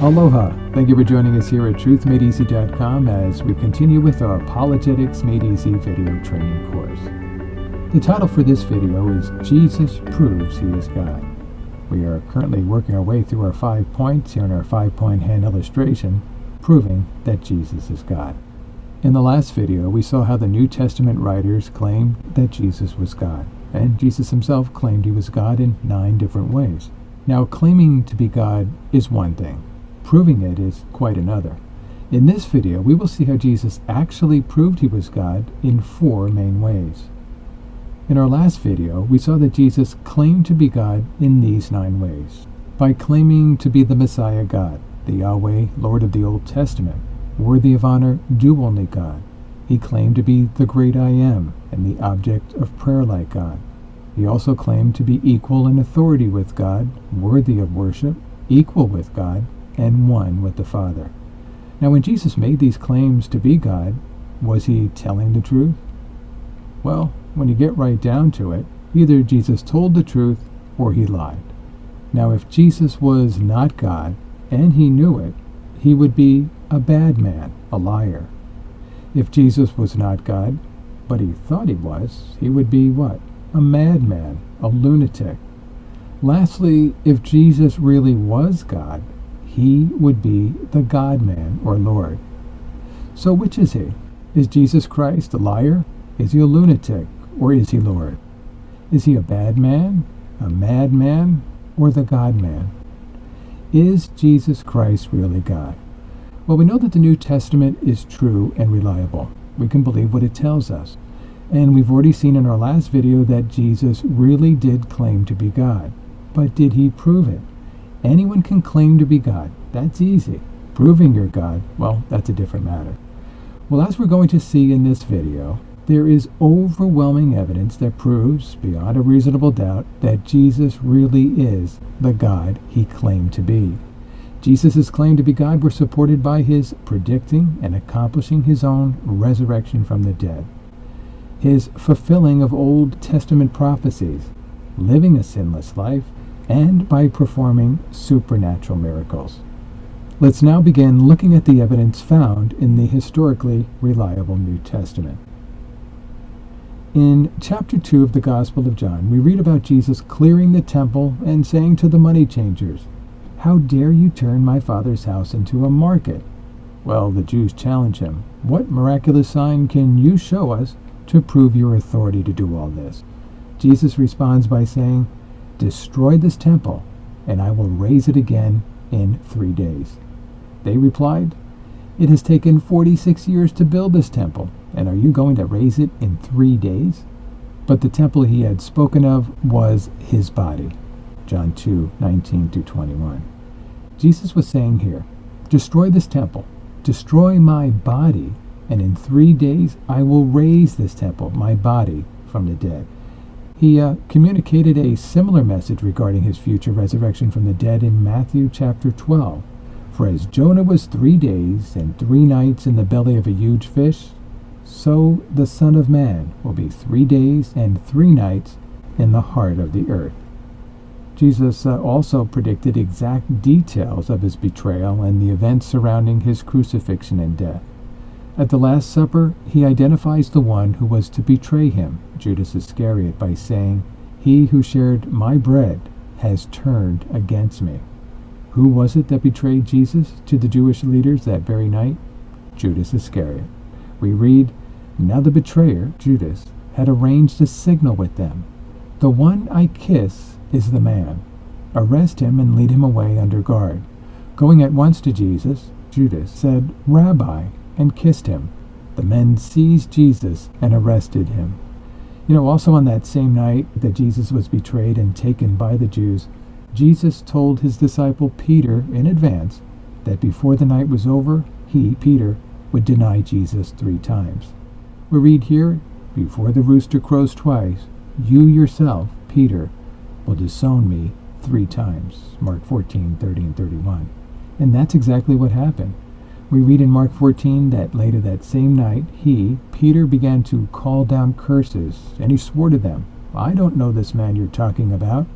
Aloha! Thank you for joining us here at TruthMadeEasy.com as we continue with our Apologetics Made Easy video training course. The title for this video is Jesus Proves He is God. We are currently working our way through our 5 points here in our 5-point hand illustration, proving that Jesus is God. In the last video, we saw how the New Testament writers claimed that Jesus was God, and Jesus himself claimed he was God in 9 different ways. Now, claiming to be God is one thing. Proving it is quite another. In this video, we will see how Jesus actually proved he was God in 4 main ways. In our last video, we saw that Jesus claimed to be God in these 9 ways. By claiming to be the Messiah God, the Yahweh, Lord of the Old Testament, worthy of honor, do-only God. He claimed to be the great I Am and the object of prayer like God. He also claimed to be equal in authority with God, worthy of worship, equal with God, and one with the Father. Now, when Jesus made these claims to be God, was he telling the truth? Well, when you get right down to it, either Jesus told the truth or he lied. Now, if Jesus was not God, and he knew it, he would be a bad man, a liar. If Jesus was not God, but he thought he was, he would be what? A madman, a lunatic. Lastly, if Jesus really was God, he would be the God-man or Lord. So which is he? Is Jesus Christ a liar? Is he a lunatic? Or is he Lord? Is he a bad man, a madman, or the God-man? Is Jesus Christ really God? Well, we know that the New Testament is true and reliable. We can believe what it tells us. And we've already seen in our last video that Jesus really did claim to be God. But did he prove it? Anyone can claim to be God. That's easy. Proving you're God, well, that's a different matter. Well, as we're going to see in this video, there is overwhelming evidence that proves, beyond a reasonable doubt, that Jesus really is the God he claimed to be. Jesus' claim to be God were supported by his predicting and accomplishing his own resurrection from the dead, his fulfilling of Old Testament prophecies, living a sinless life, and by performing supernatural miracles. Let's now begin looking at the evidence found in the historically reliable New Testament. In chapter 2 of the Gospel of John, we read about Jesus clearing the temple and saying to the money changers, "How dare you turn my Father's house into a market?" Well, the Jews challenge him, "What miraculous sign can you show us to prove your authority to do all this?" Jesus responds by saying, "Destroy this temple, and I will raise it again in 3 days." They replied, "It has taken 46 years to build this temple, and are you going to raise it in 3 days?" But the temple he had spoken of was his body. John 2:19-21. Jesus was saying here, destroy this temple, destroy my body, and in 3 days I will raise this temple, my body, from the dead. He communicated a similar message regarding his future resurrection from the dead in Matthew chapter 12. For as Jonah was 3 days and 3 nights in the belly of a huge fish, so the Son of Man will be 3 days and 3 nights in the heart of the earth. Jesus also predicted exact details of his betrayal and the events surrounding his crucifixion and death. At the Last Supper, he identifies the one who was to betray him, Judas Iscariot, by saying, "He who shared my bread has turned against me." Who was it that betrayed Jesus to the Jewish leaders that very night? Judas Iscariot. We read, "Now the betrayer, Judas, had arranged a signal with them. The one I kiss is the man. Arrest him and lead him away under guard." Going at once to Jesus, Judas said, "Rabbi," and kissed him. The men seized Jesus and arrested him. Also on that same night that Jesus was betrayed and taken by the Jews, Jesus told his disciple Peter in advance that before the night was over, he, Peter, would deny Jesus 3 times. We read here, "Before the rooster crows twice, you yourself, Peter, will disown me 3 times." Mark 14:30 and 31. And that's exactly what happened. We read in Mark 14 that later that same night, he, Peter, began to call down curses, and he swore to them, "I don't know this man you're talking about."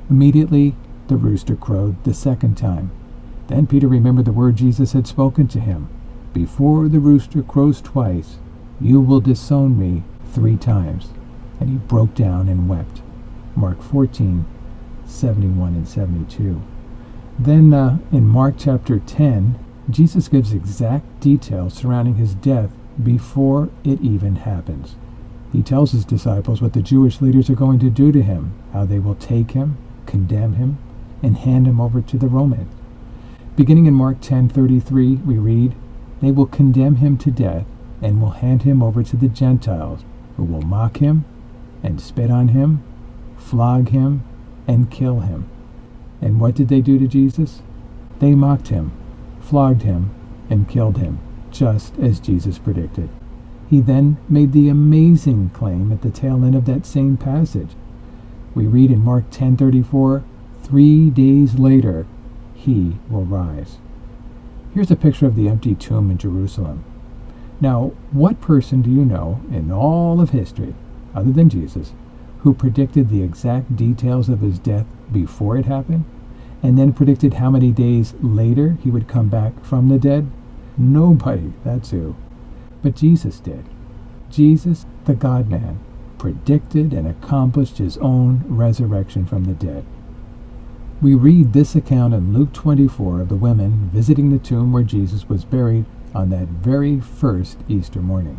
Immediately, the rooster crowed the second time. Then Peter remembered the word Jesus had spoken to him. Before the rooster crows twice, you will disown me 3 times. And he broke down and wept. Mark 14:71 and 72. Then in Mark chapter 10, Jesus gives exact details surrounding his death before it even happens. He tells his disciples what the Jewish leaders are going to do to him, how they will take him, condemn him, and hand him over to the Romans. Beginning in Mark 10:33, we read, "They will condemn him to death and will hand him over to the Gentiles, who will mock him and spit on him, flog him, and kill him." And what did they do to Jesus? They mocked him, flogged him, and killed him, just as Jesus predicted. He then made the amazing claim at the tail end of that same passage. We read in Mark 10:34, 3 days later, he will rise. Here's a picture of the empty tomb in Jerusalem. Now, what person do you know in all of history, other than Jesus, who predicted the exact details of his death before it happened, and then predicted how many days later he would come back from the dead? Nobody, that's who. But Jesus did. Jesus, the God-man, predicted and accomplished his own resurrection from the dead. We read this account in Luke 24 of the women visiting the tomb where Jesus was buried on that very first Easter morning.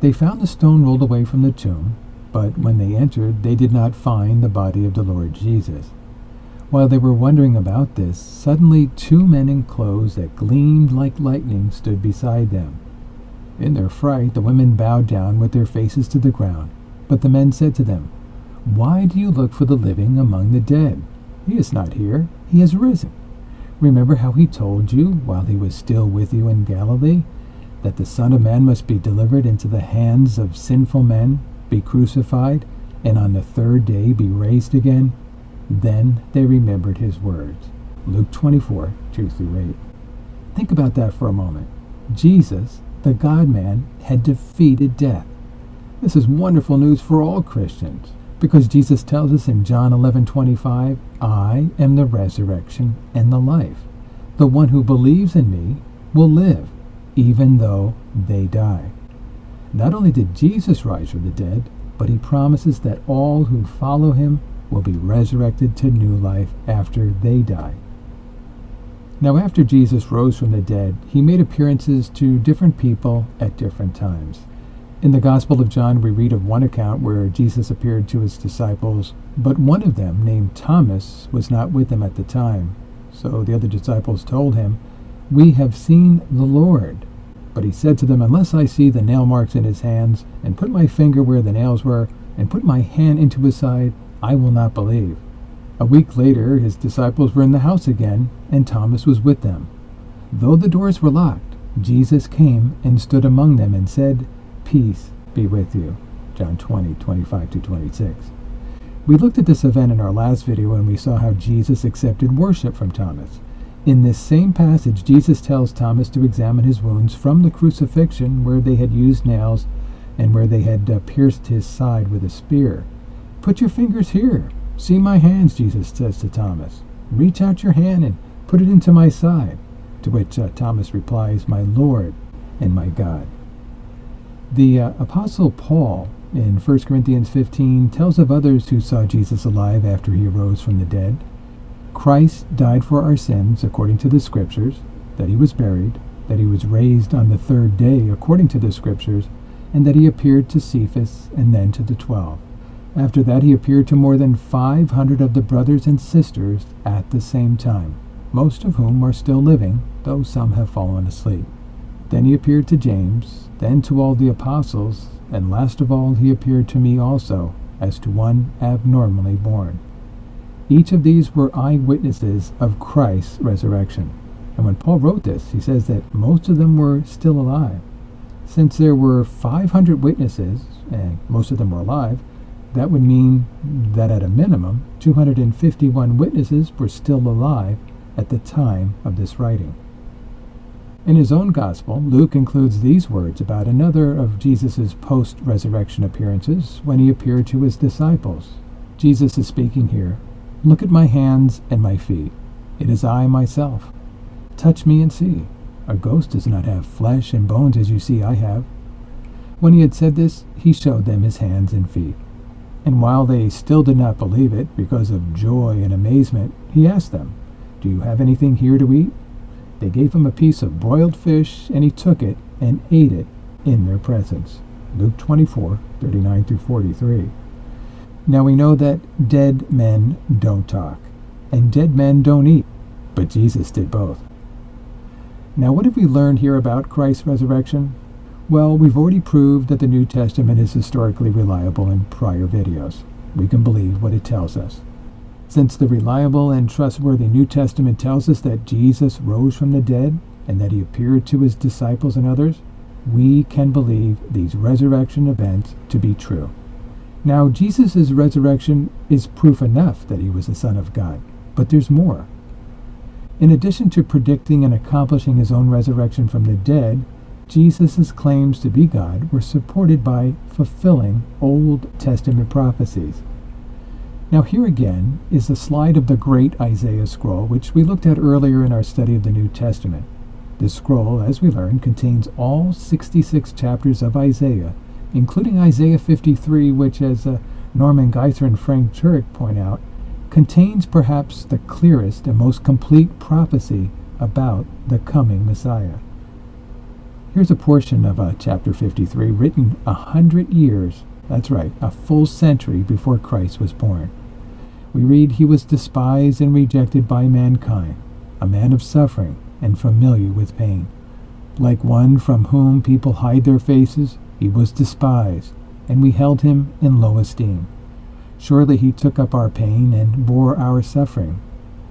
They found the stone rolled away from the tomb, but when they entered, they did not find the body of the Lord Jesus. While they were wondering about this, suddenly 2 men in clothes that gleamed like lightning stood beside them. In their fright, the women bowed down with their faces to the ground. But the men said to them, "Why do you look for the living among the dead? He is not here. He has risen. Remember how he told you, while he was still with you in Galilee, that the Son of Man must be delivered into the hands of sinful men, be crucified, and on the 3rd day be raised again?" Then they remembered his words. Luke 24, 2-8. Think about that for a moment. Jesus, the God-man, had defeated death. This is wonderful news for all Christians, because Jesus tells us in John 11:25, "I am the resurrection and the life. The one who believes in me will live, even though they die." Not only did Jesus rise from the dead, but he promises that all who follow him will be resurrected to new life after they die. Now, after Jesus rose from the dead, he made appearances to different people at different times. In the Gospel of John, we read of one account where Jesus appeared to his disciples, but one of them, named Thomas, was not with them at the time. So the other disciples told him, "We have seen the Lord." But he said to them, "Unless I see the nail marks in his hands, and put my finger where the nails were, and put my hand into his side, I will not believe." A week later, his disciples were in the house again, and Thomas was with them. Though the doors were locked, Jesus came and stood among them and said, "Peace be with you." John 20:25-26. We looked at this event in our last video and we saw how Jesus accepted worship from Thomas. In this same passage, Jesus tells Thomas to examine his wounds from the crucifixion where they had used nails and where they had pierced his side with a spear. "Put your fingers here. See my hands," Jesus says to Thomas. "Reach out your hand and put it into my side." To which Thomas replies, "My Lord and my God." The Apostle Paul in 1 Corinthians 15 tells of others who saw Jesus alive after he arose from the dead. Christ died for our sins according to the Scriptures, that he was buried, that he was raised on the 3rd day according to the Scriptures, and that he appeared to Cephas and then to the 12. After that he appeared to more than 500 of the brothers and sisters at the same time, most of whom are still living, though some have fallen asleep. Then he appeared to James, then to all the apostles, and last of all he appeared to me also, as to one abnormally born. Each of these were eyewitnesses of Christ's resurrection. And when Paul wrote this, he says that most of them were still alive. Since there were 500 witnesses, and most of them were alive, that would mean that at a minimum, 251 witnesses were still alive at the time of this writing. In his own gospel, Luke includes these words about another of Jesus' post-resurrection appearances when he appeared to his disciples. Jesus is speaking here, "Look at my hands and my feet. It is I myself. Touch me and see. A ghost does not have flesh and bones as you see I have." When he had said this, he showed them his hands and feet. And while they still did not believe it, because of joy and amazement, he asked them, "Do you have anything here to eat?" They gave him a piece of broiled fish, and he took it and ate it in their presence. Luke 24:39-43. Now we know that dead men don't talk, and dead men don't eat, but Jesus did both. Now what have we learned here about Christ's resurrection? Well, we've already proved that the New Testament is historically reliable in prior videos. We can believe what it tells us. Since the reliable and trustworthy New Testament tells us that Jesus rose from the dead and that he appeared to his disciples and others, we can believe these resurrection events to be true. Now, Jesus' resurrection is proof enough that he was the Son of God, but there's more. In addition to predicting and accomplishing his own resurrection from the dead, Jesus' claims to be God were supported by fulfilling Old Testament prophecies. Now here again is a slide of the great Isaiah scroll, which we looked at earlier in our study of the New Testament. This scroll, as we learned, contains all 66 chapters of Isaiah, including Isaiah 53, which, as Norman Geisler and Frank Turek point out, contains perhaps the clearest and most complete prophecy about the coming Messiah. Here's a portion of chapter 53 written 100 years, that's right, a full century before Christ was born. We read, "He was despised and rejected by mankind, a man of suffering and familiar with pain. Like one from whom people hide their faces, he was despised, and we held him in low esteem. Surely he took up our pain and bore our suffering.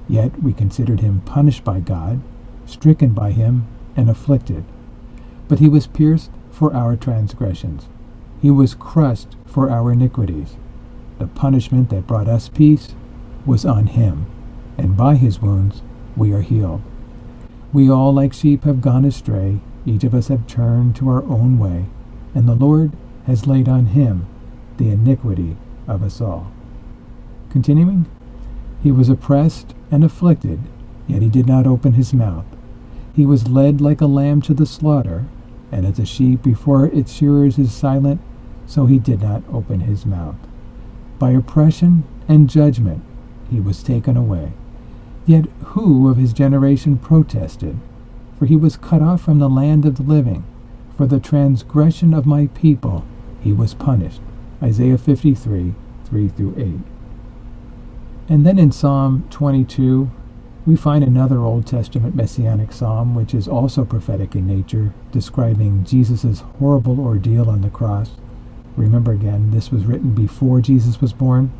Yet we considered him punished by God, stricken by him, and afflicted. But he was pierced for our transgressions. He was crushed for our iniquities. The punishment that brought us peace was on him, and by his wounds we are healed. We all like sheep have gone astray, each of us have turned to our own way, and the Lord has laid on him the iniquity of us all." Continuing, "He was oppressed and afflicted, yet he did not open his mouth. He was led like a lamb to the slaughter, and as a sheep before its shearers is silent, so he did not open his mouth. By oppression and judgment he was taken away. Yet who of his generation protested? For he was cut off from the land of the living. For the transgression of my people he was punished." Isaiah 53, 3-8. And then in Psalm 22, we find another Old Testament messianic psalm, which is also prophetic in nature, describing Jesus' horrible ordeal on the cross. Remember again, this was written before Jesus was born.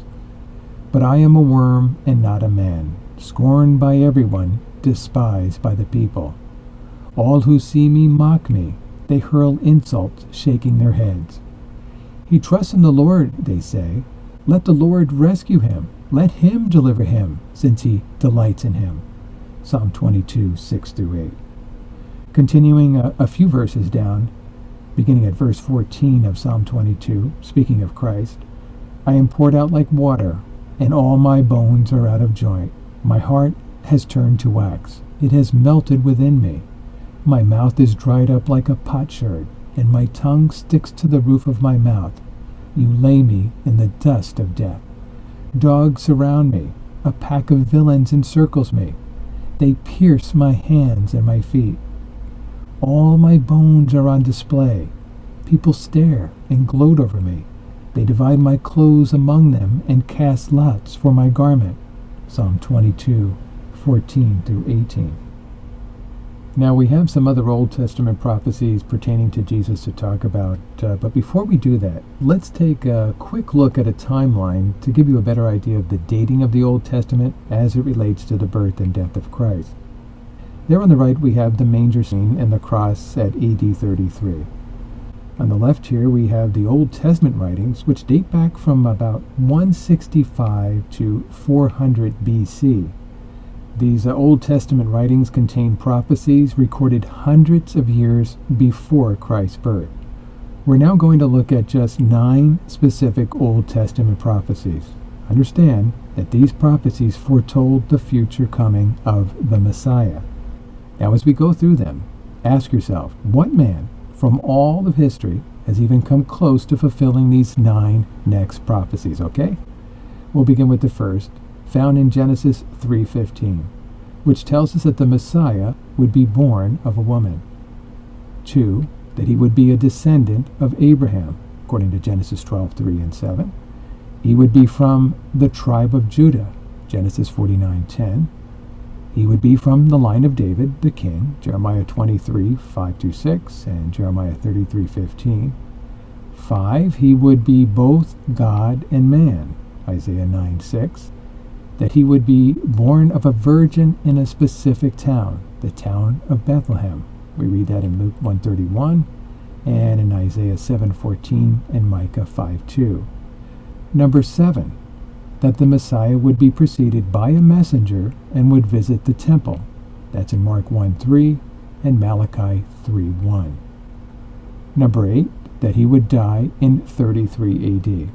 "But I am a worm and not a man, scorned by everyone, despised by the people. All who see me mock me. They hurl insults, shaking their heads. He trusts in the Lord, they say. Let the Lord rescue him. Let him deliver him, since he delights in him." Psalm 22, 6-8. Continuing a few verses down, beginning at verse 14 of Psalm 22, speaking of Christ, "I am poured out like water, and all my bones are out of joint. My heart has turned to wax. It has melted within me. My mouth is dried up like a potsherd, and my tongue sticks to the roof of my mouth. You lay me in the dust of death. Dogs surround me. A pack of villains encircles me. They pierce my hands and my feet. All my bones are on display. People stare and gloat over me. They divide my clothes among them and cast lots for my garment." Psalm 22, 14-18. Now we have some other Old Testament prophecies pertaining to Jesus to talk about, but before we do that, let's take a quick look at a timeline to give you a better idea of the dating of the Old Testament as it relates to the birth and death of Christ. There on the right we have the manger scene and the cross at AD 33. On the left here we have the Old Testament writings, which date back from about 165 to 400 BC. These Old Testament writings contain prophecies recorded hundreds of years before Christ's birth. We're now going to look at just 9 specific Old Testament prophecies. Understand that these prophecies foretold the future coming of the Messiah. Now, as we go through them, ask yourself, what man from all of history has even come close to fulfilling these 9 next prophecies, okay? We'll begin with the first, found in Genesis 3:15, which tells us that the Messiah would be born of a woman. 2, that he would be a descendant of Abraham, according to Genesis 12:3 and 7. He would be from the tribe of Judah, Genesis 49:10. He would be from the line of David, the king, Jeremiah 23:5-6 and Jeremiah 33:15. 5, he would be both God and man, Isaiah 9:6. That he would be born of a virgin in a specific town, the town of Bethlehem. We read that in Luke 1:31 and in Isaiah 7:14 and Micah 5:2. Number 7, that the Messiah would be preceded by a messenger and would visit the temple. That's in Mark 1:3 and Malachi 3:1. Number 8, that he would die in 33 AD.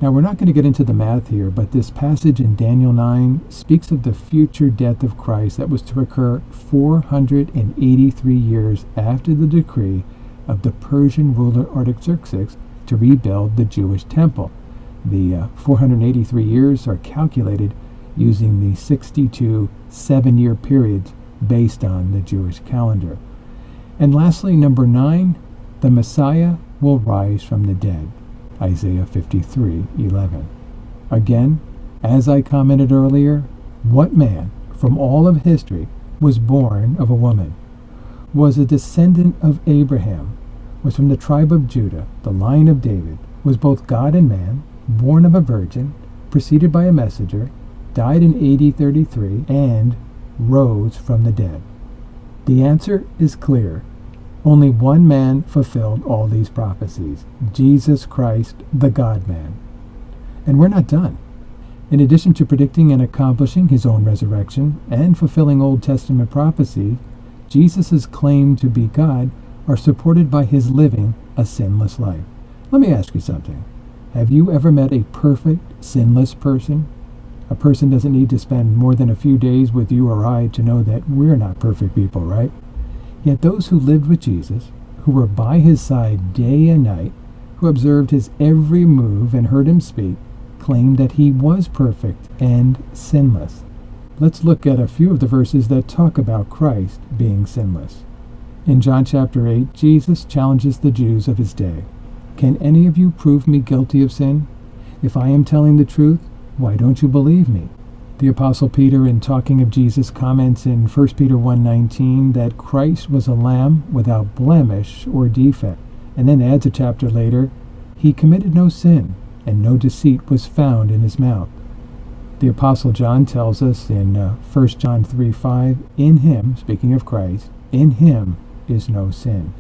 Now, we're not going to get into the math here, but this passage in Daniel 9 speaks of the future death of Christ that was to occur 483 years after the decree of the Persian ruler Artaxerxes to rebuild the Jewish temple. The 483 years are calculated using the 62 7-year periods based on the Jewish calendar. And lastly, number 9, the Messiah will rise from the dead. Isaiah 53:11. Again, as I commented earlier, what man from all of history was born of a woman, was a descendant of Abraham, was from the tribe of Judah, the line of David, was both God and man, born of a virgin, preceded by a messenger, died in AD 33, and rose from the dead? The answer is clear. Only one man fulfilled all these prophecies, Jesus Christ, the God-man. And we're not done. In addition to predicting and accomplishing his own resurrection and fulfilling Old Testament prophecy, Jesus' claim to be God are supported by his living a sinless life. Let me ask you something. Have you ever met a perfect, sinless person? A person doesn't need to spend more than a few days with you or I to know that we're not perfect people, right? Yet those who lived with Jesus, who were by his side day and night, who observed his every move and heard him speak, claimed that he was perfect and sinless. Let's look at a few of the verses that talk about Christ being sinless. In John chapter 8, Jesus challenges the Jews of his day. Can any of you prove me guilty of sin? If I am telling the truth, why don't you believe me? The Apostle Peter, in talking of Jesus, comments in 1 Peter 1:19 that Christ was a lamb without blemish or defect, and then adds a chapter later, he committed no sin, and no deceit was found in his mouth. The Apostle John tells us in 1 John 3:5, in him, speaking of Christ, in him is no sin.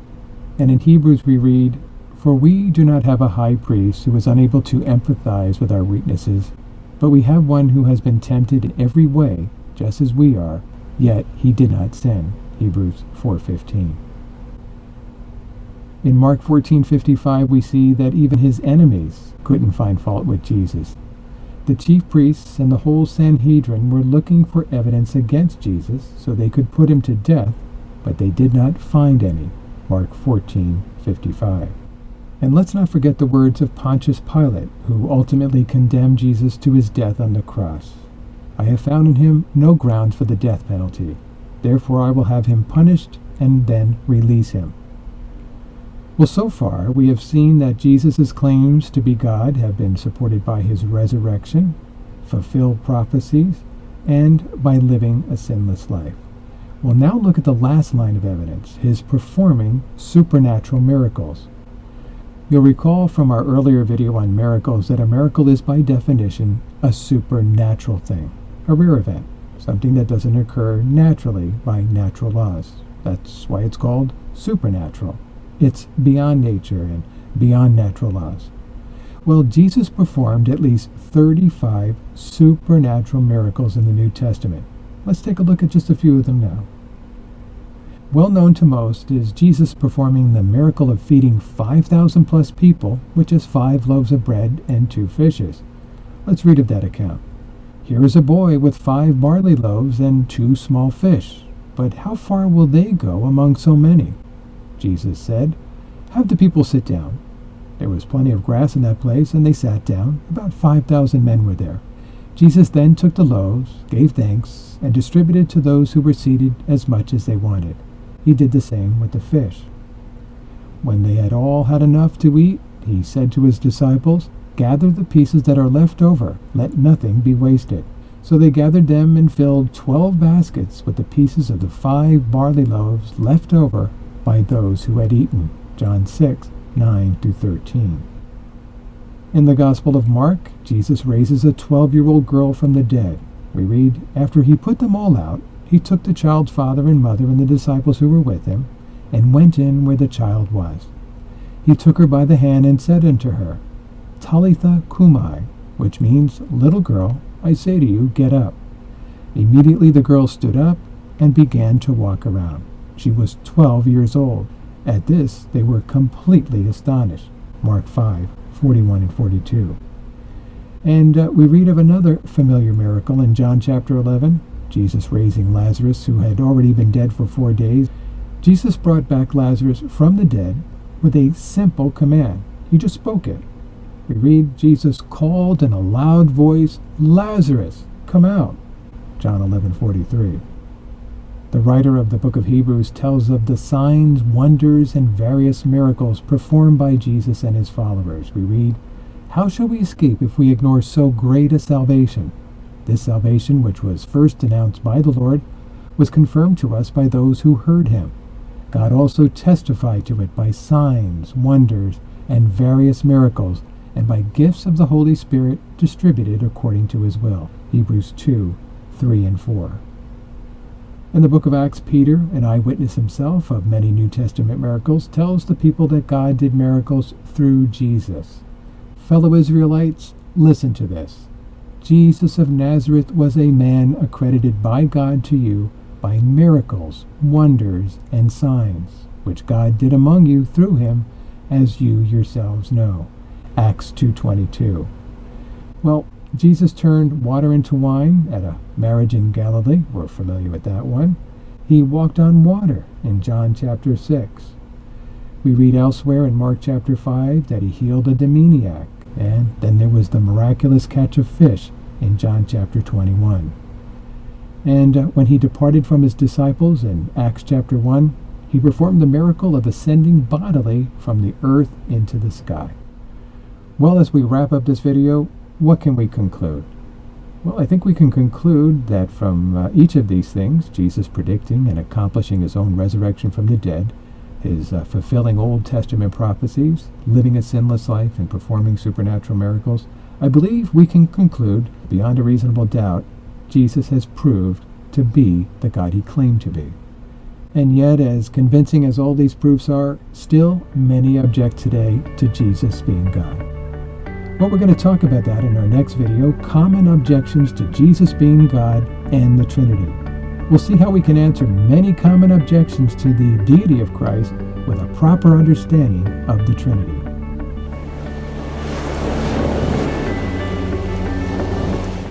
And in Hebrews we read, for we do not have a high priest who is unable to empathize with our weaknesses, but we have one who has been tempted in every way, just as we are, yet he did not sin. Hebrews 4:15. In Mark 14:55 we see that even his enemies couldn't find fault with Jesus. The chief priests and the whole Sanhedrin were looking for evidence against Jesus so they could put him to death, but they did not find any. Mark 14:55. And let's not forget the words of Pontius Pilate, who ultimately condemned Jesus to his death on the cross. I have found in him no grounds for the death penalty. Therefore I will have him punished and then release him. Well, so far we have seen that Jesus' claims to be God have been supported by his resurrection, fulfilled prophecies, and by living a sinless life. Well, now look at the last line of evidence, his performing supernatural miracles. You'll recall from our earlier video on miracles that a miracle is by definition a supernatural thing, a rare event, something that doesn't occur naturally by natural laws. That's why it's called supernatural. It's beyond nature and beyond natural laws. Well, Jesus performed at least 35 supernatural miracles in the New Testament. Let's take a look at just a few of them now. Well known to most is Jesus performing the miracle of feeding 5,000 plus people with just 5 loaves of bread and 2 fishes. Let's read of that account. Here is a boy with 5 barley loaves and 2 small fish. but how far will they go among so many?" Jesus said, "Have the people sit down." There was plenty of grass in that place, and they sat down. About 5,000 men were there. Jesus then took the loaves, gave thanks, and distributed to those who were seated as much as they wanted. He did the same with the fish. When they had all had enough to eat, he said to his disciples, "Gather the pieces that are left over. Let nothing be wasted." So they gathered them and filled 12 baskets with the pieces of the 5 barley loaves left over by those who had eaten. John 6, 9-13. In the Gospel of Mark, Jesus raises a 12-year-old girl from the dead. We read, "After he put them all out, he took the child's father and mother and the disciples who were with him, and went in where the child was. He took her by the hand and said unto her, Talitha cumi, which means, Little girl, I say to you, get up. Immediately the girl stood up and began to walk around. She was 12 years old. At this they were completely astonished." Mark 5, 41 and 42. And we read of another familiar miracle in John chapter 11, Jesus raising Lazarus, who had already been dead for 4 days. Jesus brought back Lazarus from the dead with a simple command. He just spoke it. We read, Jesus called in a loud voice, "Lazarus, come out." John 11:43. The writer of the book of Hebrews tells of the signs, wonders, and various miracles performed by Jesus and his followers. We read, "How shall we escape if we ignore so great a salvation? This salvation, which was first announced by the Lord, was confirmed to us by those who heard him. God also testified to it by signs, wonders, and various miracles, and by gifts of the Holy Spirit distributed according to his will." Hebrews 2, 3 and 4. In the book of Acts, Peter, an eyewitness himself of many New Testament miracles, tells the people that God did miracles through Jesus. Fellow Israelites, listen to this. Jesus of Nazareth was a man accredited by God to you by miracles, wonders, and signs, which God did among you through him, as you yourselves know. Acts 2:22. Well, Jesus turned water into wine at a marriage in Galilee. We're familiar with that one. He walked on water in John chapter 6. We read elsewhere in Mark chapter 5 that he healed a demoniac. And then there was the miraculous catch of fish in John chapter 21. And when he departed from his disciples in Acts chapter 1, he performed the miracle of ascending bodily from the earth into the sky. Well, as we wrap up this video, what can we conclude? Well, I think we can conclude that from each of these things, Jesus predicting and accomplishing his own resurrection from the dead, his fulfilling Old Testament prophecies, living a sinless life, and performing supernatural miracles, I believe we can conclude, beyond a reasonable doubt, Jesus has proved to be the God he claimed to be. And yet, as convincing as all these proofs are, still many object today to Jesus being God. Well, we're going to talk about that in our next video, Common Objections to Jesus being God and the Trinity. We'll see how we can answer many common objections to the deity of Christ with a proper understanding of the Trinity.